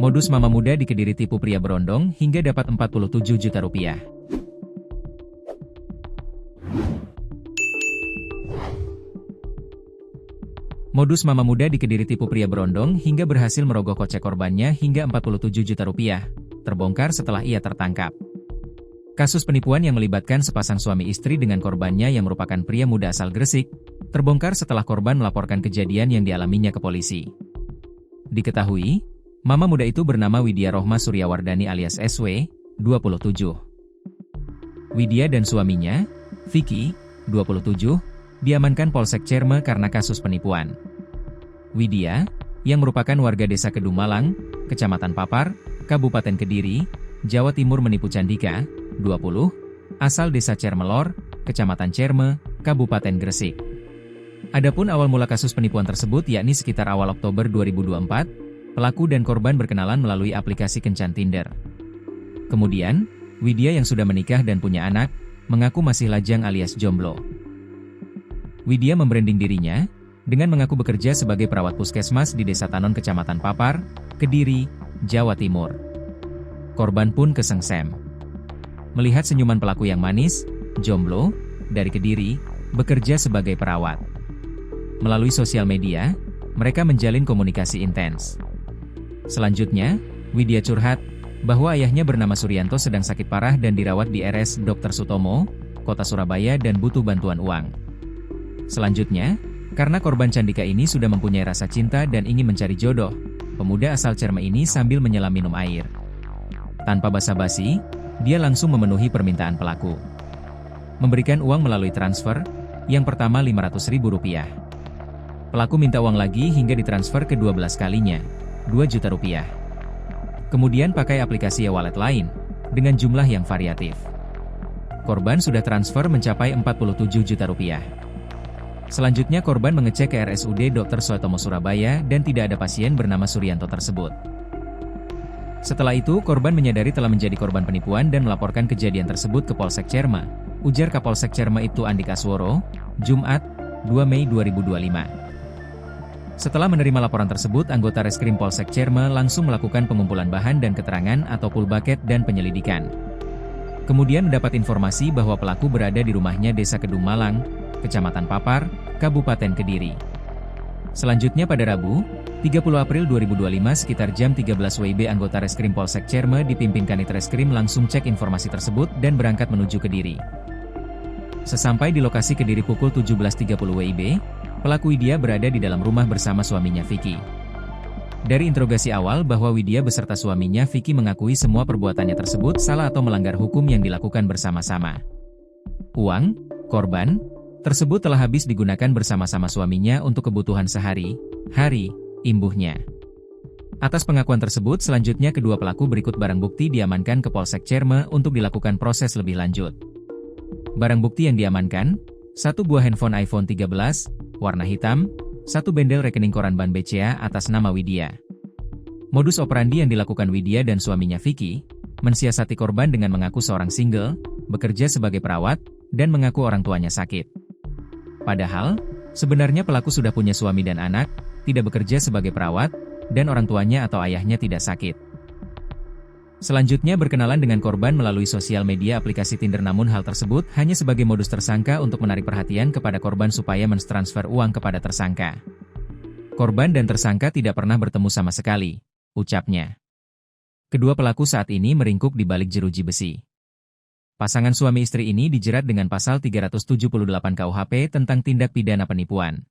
Modus mama muda di Kediri tipu pria berondong hingga dapat 47 juta rupiah. Modus mama muda di Kediri tipu pria berondong hingga berhasil merogoh kocek korbannya hingga 47 juta rupiah, terbongkar setelah ia tertangkap. Kasus penipuan yang melibatkan sepasang suami istri dengan korbannya yang merupakan pria muda asal Gresik, terbongkar setelah korban melaporkan kejadian yang dialaminya ke polisi. Diketahui, mama muda itu bernama Widya Rohma Suryawardani alias SW, 27. Widya dan suaminya, Vicky, 27, diamankan Polsek Cerme karena kasus penipuan. Widya, yang merupakan warga desa Kedung Malang, Kecamatan Papar, Kabupaten Kediri, Jawa Timur menipu Candika, 20, asal desa Cermelor, Kecamatan Cerme, Kabupaten Gresik. Adapun awal mula kasus penipuan tersebut yakni sekitar awal Oktober 2024, pelaku dan korban berkenalan melalui aplikasi kencan Tinder. Kemudian, Widya yang sudah menikah dan punya anak, mengaku masih lajang alias jomblo. Widya membranding dirinya, dengan mengaku bekerja sebagai perawat puskesmas di Desa Tanon Kecamatan Papar, Kediri, Jawa Timur. Korban pun kesengsem. Melihat senyuman pelaku yang manis, jomblo, dari Kediri, bekerja sebagai perawat. Melalui sosial media, mereka menjalin komunikasi intens. Selanjutnya, Widya curhat bahwa ayahnya bernama Suryanto sedang sakit parah dan dirawat di RS Dr. Sutomo, Kota Surabaya dan butuh bantuan uang. Selanjutnya, karena korban Candika ini sudah mempunyai rasa cinta dan ingin mencari jodoh, pemuda asal Cerme ini sambil menyelam minum air. Tanpa basa-basi, dia langsung memenuhi permintaan pelaku. Memberikan uang melalui transfer, yang pertama Rp500.000. Pelaku minta uang lagi hingga ditransfer ke 12 kalinya, Rp2 juta. Kemudian pakai aplikasi e-wallet lain, dengan jumlah yang variatif. Korban sudah transfer mencapai Rp47 juta. Selanjutnya korban mengecek ke RSUD Dr. Sutomo Surabaya dan tidak ada pasien bernama Suryanto tersebut. Setelah itu korban menyadari telah menjadi korban penipuan dan melaporkan kejadian tersebut ke Polsek Cerme, ujar Kapolsek Cerme Ibtu Andik Asworo, Jumat, 2 Mei 2025. Setelah menerima laporan tersebut, anggota Reskrim Polsek Cerme langsung melakukan pengumpulan bahan dan keterangan atau pull bucket dan penyelidikan. Kemudian mendapat informasi bahwa pelaku berada di rumahnya Desa Kedung Malang, Kecamatan Papar, Kabupaten Kediri. Selanjutnya pada Rabu, 30 April 2025 sekitar jam 13 WIB anggota Reskrim Polsek Cerme dipimpin Kanit Reskrim langsung cek informasi tersebut dan berangkat menuju Kediri. Sesampai di lokasi Kediri pukul 17.30 WIB, pelaku Widya berada di dalam rumah bersama suaminya Vicky. Dari interogasi awal bahwa Widya beserta suaminya Vicky mengakui semua perbuatannya tersebut salah atau melanggar hukum yang dilakukan bersama-sama. Uang, korban, tersebut telah habis digunakan bersama-sama suaminya untuk kebutuhan sehari-hari, imbuhnya. Atas pengakuan tersebut selanjutnya kedua pelaku berikut barang bukti diamankan ke Polsek Cerme untuk dilakukan proses lebih lanjut. Barang bukti yang diamankan, 1 buah handphone iPhone 13, warna hitam, 1 bendel rekening koran Bank BCA atas nama Widya. Modus operandi yang dilakukan Widya dan suaminya Vicky, mensiasati korban dengan mengaku seorang single, bekerja sebagai perawat, dan mengaku orang tuanya sakit. Padahal, sebenarnya pelaku sudah punya suami dan anak, tidak bekerja sebagai perawat, dan orang tuanya atau ayahnya tidak sakit. Selanjutnya berkenalan dengan korban melalui sosial media aplikasi Tinder, namun hal tersebut hanya sebagai modus tersangka untuk menarik perhatian kepada korban supaya mentransfer uang kepada tersangka. Korban dan tersangka tidak pernah bertemu sama sekali, ucapnya. Kedua pelaku saat ini meringkuk di balik jeruji besi. Pasangan suami istri ini dijerat dengan pasal 378 KUHP tentang tindak pidana penipuan.